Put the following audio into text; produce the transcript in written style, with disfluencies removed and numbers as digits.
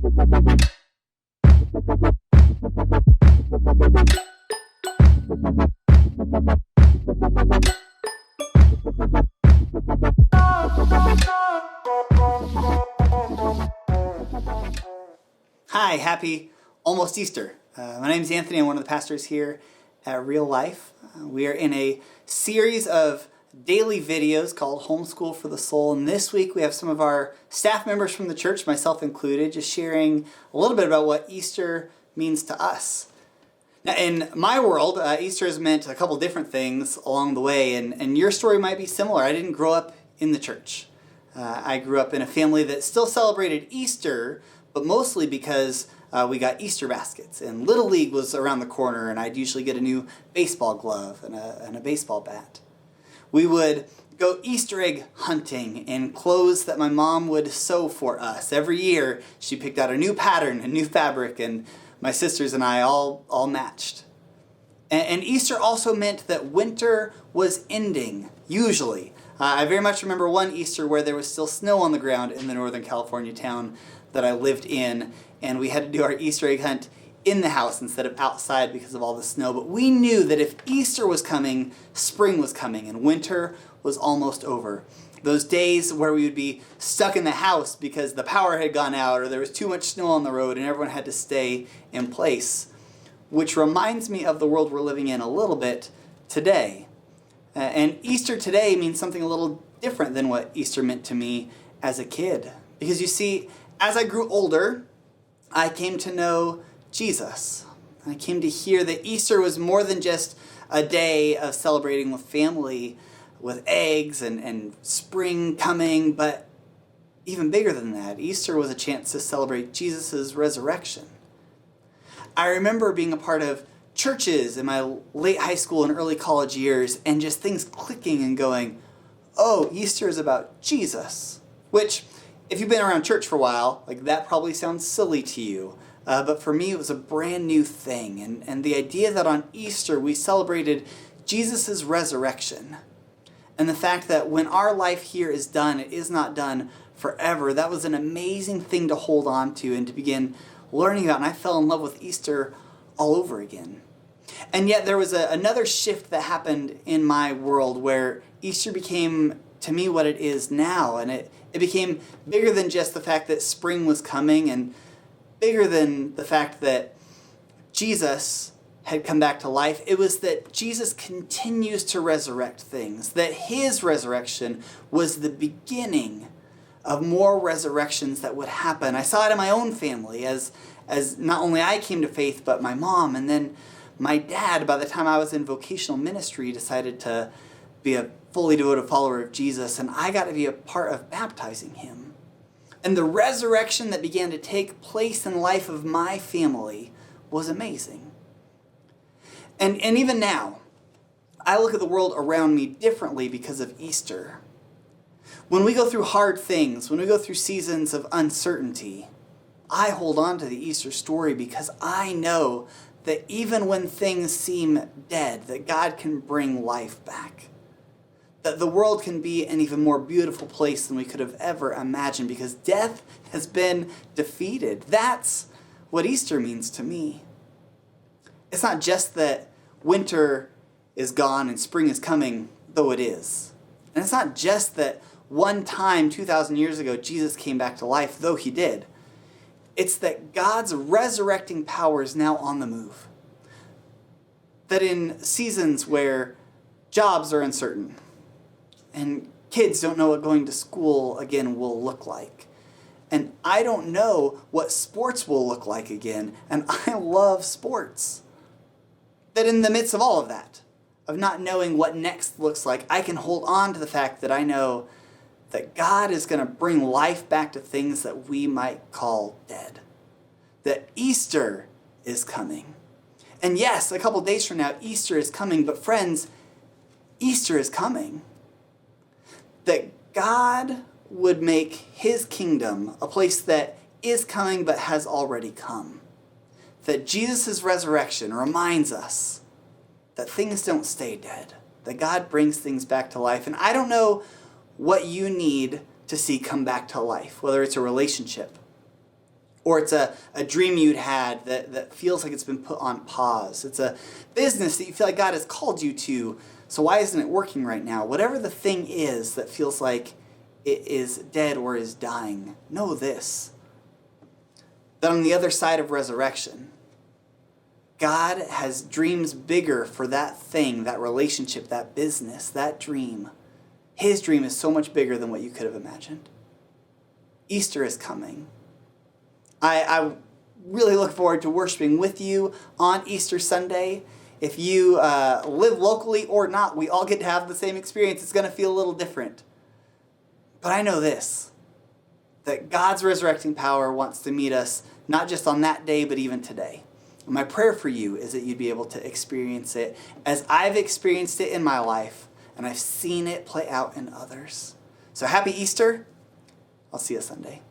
Hi, happy almost Easter. My name is Anthony. I'm one of the pastors here at Real Life. We are in a series of daily videos called Homeschool for the Soul. And this week we have some of our staff members from the church, myself included, just sharing a little bit about what Easter means to us. Now, in my world, Easter has meant a couple different things along the way, and your story might be similar. I didn't grow up in the church. I grew up in a family that still celebrated Easter, but mostly because we got Easter baskets, and Little League was around the corner, and I'd usually get a new baseball glove and a baseball bat. We would go Easter egg hunting in clothes that my mom would sew for us. Every year, she picked out a new pattern, a new fabric, and my sisters and I all matched. And Easter also meant that winter was ending, usually. I very much remember one Easter where there was still snow on the ground in the Northern California town that I lived in, and we had to do our Easter egg hunt in the house instead of outside because of all the snow. But we knew that if Easter was coming, spring was coming, and winter was almost over. Those days where we would be stuck in the house because the power had gone out or there was too much snow on the road and everyone had to stay in place, which reminds me of the world we're living in a little bit today. And Easter today means something a little different than what Easter meant to me as a kid. Because you see, as I grew older, I came to know Jesus. I came to hear that Easter was more than just a day of celebrating with family, with eggs and spring coming, but even bigger than that, Easter was a chance to celebrate Jesus' resurrection. I remember being a part of churches in my late high school and early college years and just things clicking and going, oh, Easter is about Jesus. Which, if you've been around church for a while, like that probably sounds silly to you. But for me, it was a brand new thing. And the idea that on Easter we celebrated Jesus' resurrection. And the fact that when our life here is done, it is not done forever. That was an amazing thing to hold on to and to begin learning about. And I fell in love with Easter all over again. And yet there was another shift that happened in my world where Easter became, to me, what it is now. And it became bigger than just the fact that spring was coming and bigger than the fact that Jesus had come back to life. It was that Jesus continues to resurrect things, that his resurrection was the beginning of more resurrections that would happen. I saw it in my own family as not only I came to faith, but my mom, and then my dad, by the time I was in vocational ministry, decided to be a fully devoted follower of Jesus, and I got to be a part of baptizing him. And the resurrection that began to take place in the life of my family was amazing. And even now, I look at the world around me differently because of Easter. When we go through hard things, when we go through seasons of uncertainty, I hold on to the Easter story because I know that even when things seem dead, that God can bring life back. That the world can be an even more beautiful place than we could have ever imagined because death has been defeated. That's what Easter means to me. It's not just that winter is gone and spring is coming, though it is. And it's not just that one time 2,000 years ago Jesus came back to life, though he did. It's that God's resurrecting power is now on the move. That in seasons where jobs are uncertain and kids don't know what going to school again will look like, and I don't know what sports will look like again, and I love sports. That in the midst of all of that, of not knowing what next looks like, I can hold on to the fact that I know that God is going to bring life back to things that we might call dead. That Easter is coming. And yes, a couple days from now, Easter is coming, but friends, Easter is coming. That God would make his kingdom a place that is coming but has already come. That Jesus' resurrection reminds us that things don't stay dead. That God brings things back to life. And I don't know what you need to see come back to life, whether it's a relationship Or it's a dream you'd had that feels like it's been put on pause. It's a business that you feel like God has called you to, so why isn't it working right now? Whatever the thing is that feels like it is dead or is dying, know this, that on the other side of resurrection, God has dreams bigger for that thing, that relationship, that business, that dream. His dream is so much bigger than what you could have imagined. Easter is coming. I really look forward to worshiping with you on Easter Sunday. If you live locally or not, we all get to have the same experience. It's going to feel a little different. But I know this, that God's resurrecting power wants to meet us not just on that day, but even today. And my prayer for you is that you'd be able to experience it as I've experienced it in my life, and I've seen it play out in others. So happy Easter. I'll see you Sunday.